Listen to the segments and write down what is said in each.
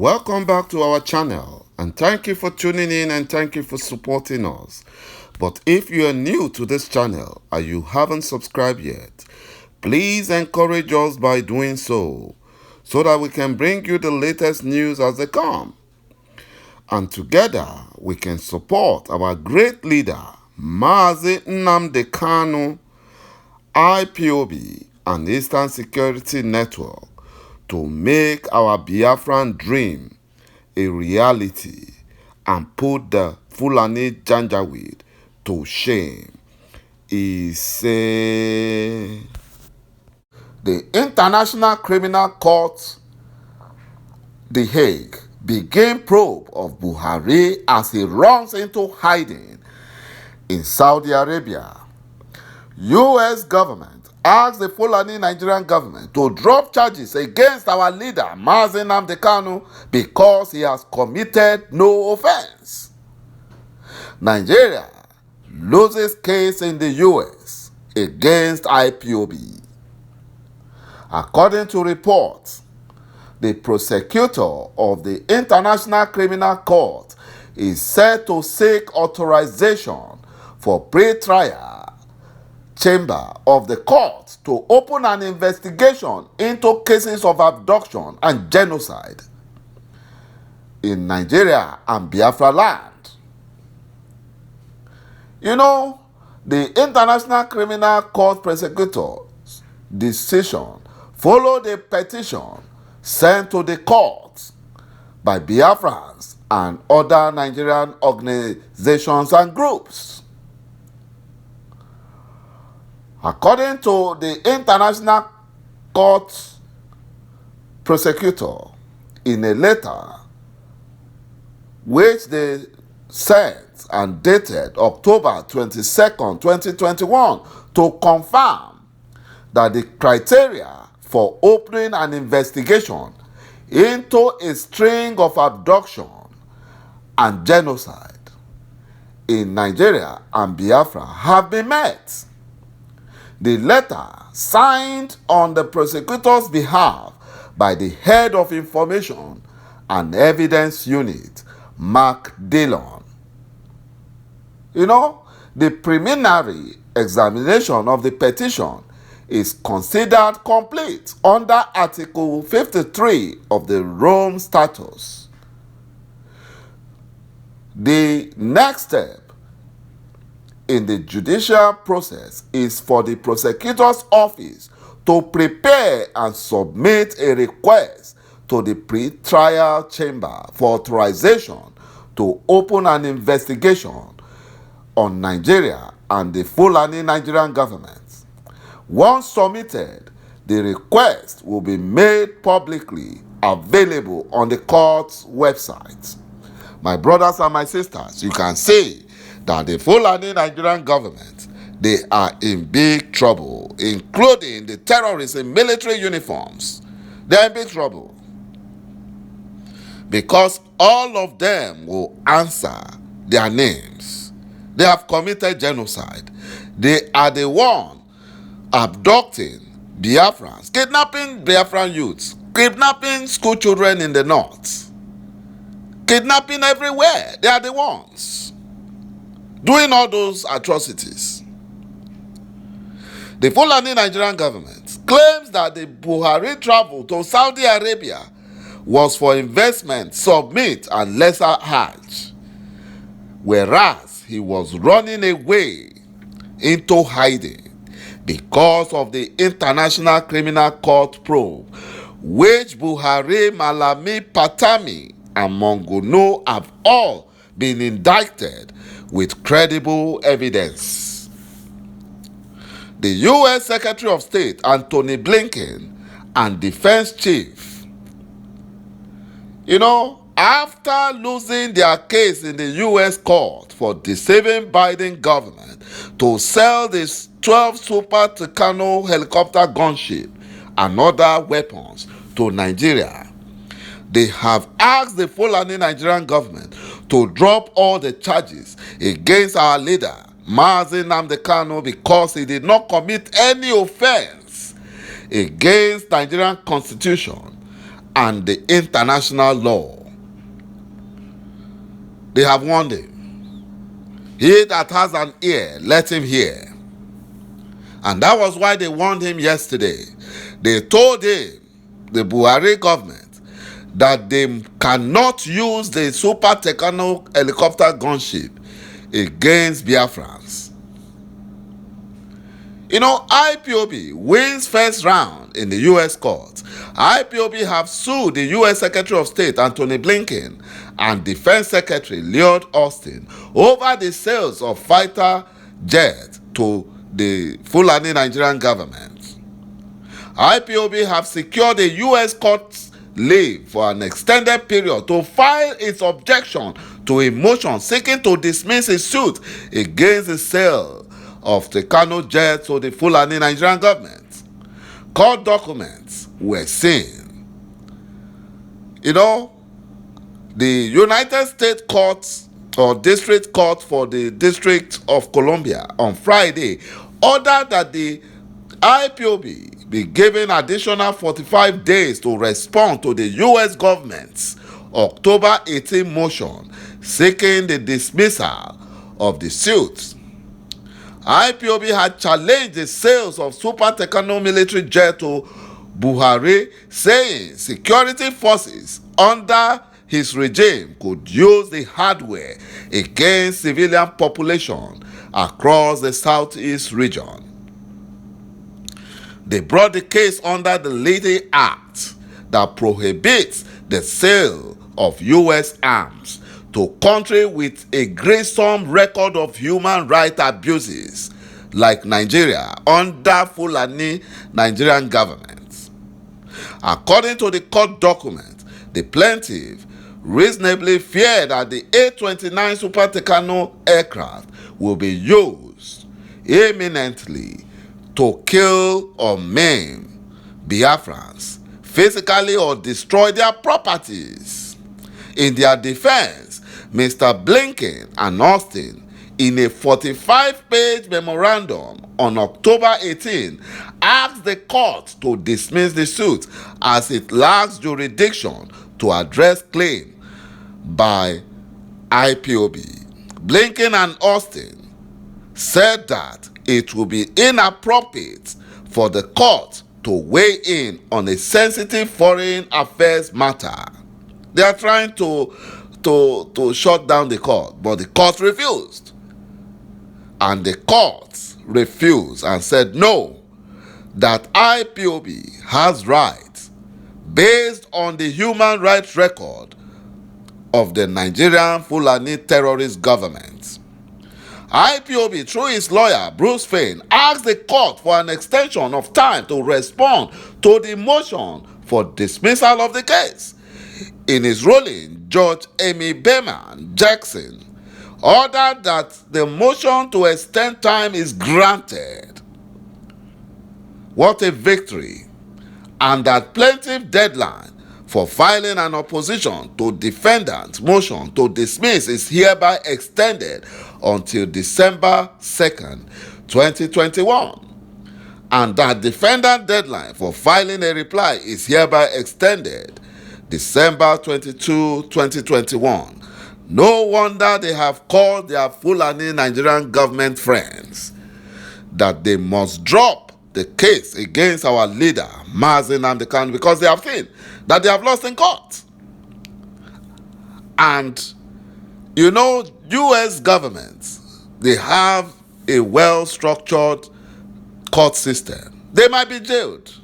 Welcome back to our channel, and thank you for tuning in and thank you for supporting us. But if you are new to this channel and you haven't subscribed yet, please encourage us by doing so that we can bring you the latest news as they come. And together we can support our great leader, Mazi Nnamdi Kanu, IPOB, and Eastern Security Network, to make our Biafran dream a reality and put the Fulani Janjaweed to shame. He said, the International Criminal Court, The Hague, began probe of Buhari as he runs into hiding in Saudi Arabia. U.S. government asked the Fulani Nigerian government to drop charges against our leader, Mazi Nnamdi Kanu, because he has committed no offense. Nigeria loses case in the U.S. against IPOB. According to reports, the prosecutor of the International Criminal Court is said to seek authorization for pre-trial chamber of the court to open an investigation into cases of abduction and genocide in Nigeria and Biafra land. You know, the International Criminal Court prosecutor's decision followed a petition sent to the court by Biafrans and other Nigerian organizations and groups. According to the International Court prosecutor, in a letter which they sent and dated October 22nd, 2021, to confirm that the criteria for opening an investigation into a string of abduction and genocide in Nigeria and Biafra have been met. The letter, signed on the prosecutor's behalf by the head of Information and Evidence Unit, Mark Dillon. You know, the preliminary examination of the petition is considered complete under Article 53 of the Rome Statute. The next step in the judicial process is for the prosecutor's office to prepare and submit a request to the pre-trial chamber for authorization to open an investigation on Nigeria and the Fulani Nigerian government. Once submitted, the request will be made publicly available on the court's website. My brothers and my sisters, you can see that the Fulani Nigerian government, they are in big trouble, including the terrorists in military uniforms. They are in big trouble because all of them will answer their names. They have committed genocide. They are the one abducting Biafrans, kidnapping Biafran youths, kidnapping school children in the north, kidnapping everywhere. They are the ones doing all those atrocities. The Fulani Nigerian government claims that the Buhari travel to Saudi Arabia was for investment, submit, and lesser Hajj, whereas he was running away into hiding because of the International Criminal Court probe, which Buhari, Malami, Patami, and Monguno have all been indicted with credible evidence. The U.S. Secretary of State Antony Blinken and Defense Chief, after losing their case in the U.S. court for deceiving Biden government to sell this 12 Super Tucano helicopter gunship and other weapons to Nigeria, they have asked the Fulani Nigerian government to drop all the charges against our leader, Mazi Nnamdi Kanu, because he did not commit any offense against Nigerian Constitution and the international law. They have warned him. He that has an ear, let him hear. And that was why they warned him yesterday. They told him, the Buhari government, that they cannot use the Super Tucano helicopter gunship against Biafrans. You know, IPOB wins first round in the U.S. court. IPOB have sued the U.S. Secretary of State Antony Blinken and Defense Secretary Lloyd Austin over the sales of fighter jets to the Fulani Nigerian government. IPOB have secured a U.S. court leave for an extended period to file its objection to a motion seeking to dismiss a suit against the sale of the Tucano jets to the Fulani Nigerian government. Court documents were seen. You know, the United States Court or District Court for the District of Columbia on Friday ordered that the IPOB be given additional 45 days to respond to the U.S. government's October 18 motion seeking the dismissal of the suit. IPOB had challenged the sales of Super Tucano military jet to Buhari, saying security forces under his regime could use the hardware against civilian population across the southeast region. They brought the case under the Leading Act that prohibits the sale of U.S. arms to countries with a gruesome record of human rights abuses like Nigeria under Fulani Nigerian government. According to the court document, the plaintiff reasonably feared that the A-29 Super Tucano aircraft will be used imminently to kill or maim Biafrans, physically or destroy their properties. In their defense, Mr. Blinken and Austin, in a 45-page memorandum on October 18, asked the court to dismiss the suit as it lacks jurisdiction to address claims by IPOB. Blinken and Austin said that it would be inappropriate for the court to weigh in on a sensitive foreign affairs matter. They are trying to shut down the court, but the court refused. And the court refused and said no, that IPOB has rights based on the human rights record of the Nigerian Fulani terrorist government. IPOB, through its lawyer, Bruce Fain, asked the court for an extension of time to respond to the motion for dismissal of the case. In his ruling, Judge Amy Berman Jackson ordered that the motion to extend time is granted. What a victory! And that plaintiff deadline for filing an opposition to defendant's motion to dismiss is hereby extended until December 2nd, 2021. And that defendant deadline for filing a reply is hereby extended December 22, 2021. No wonder they have called their Fulani Nigerian government friends that they must drop the case against our leader, Mazi Nnamdi Kanu, because they have seen that they have lost in court. And, you know, U.S. governments, they have a well-structured court system. They might be jailed.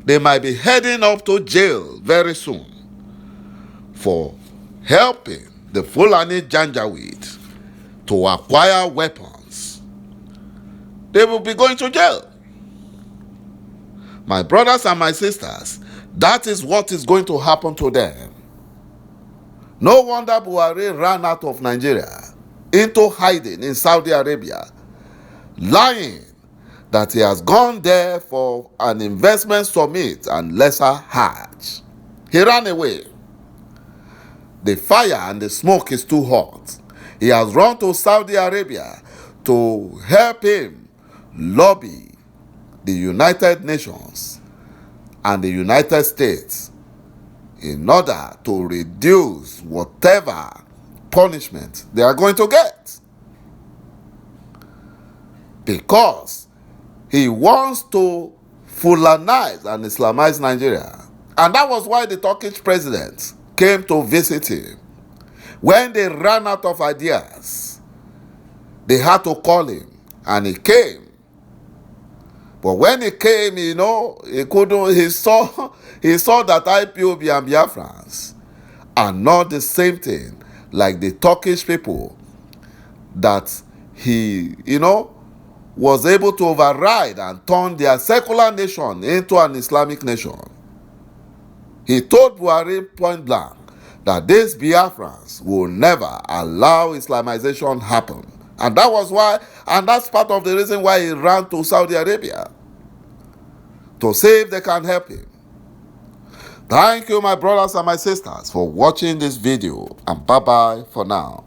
They might be heading up to jail very soon for helping the Fulani Janjaweed to acquire weapons. They will be going to jail. My brothers and my sisters, that is what is going to happen to them. No wonder Buhari ran out of Nigeria into hiding in Saudi Arabia, lying that he has gone there for an investment summit and lesser Hajj. He ran away. The fire and the smoke is too hot. He has run to Saudi Arabia to help him lobby the United Nations and the United States in order to reduce whatever punishment they are going to get. Because he wants to Fulanize and Islamize Nigeria. And that was why the Turkish president came to visit him. When they ran out of ideas, they had to call him, and he came. But when he came, he couldn't. He saw that IPOB and Biafrans are not the same thing like the Turkish people that he, was able to override and turn their secular nation into an Islamic nation. He told Buhari point blank that these Biafrans will never allow Islamization happen. And that was why, and that's part of the reason why he ran to Saudi Arabia, to see if they can help him. Thank you, my brothers and my sisters, for watching this video, and bye-bye for now.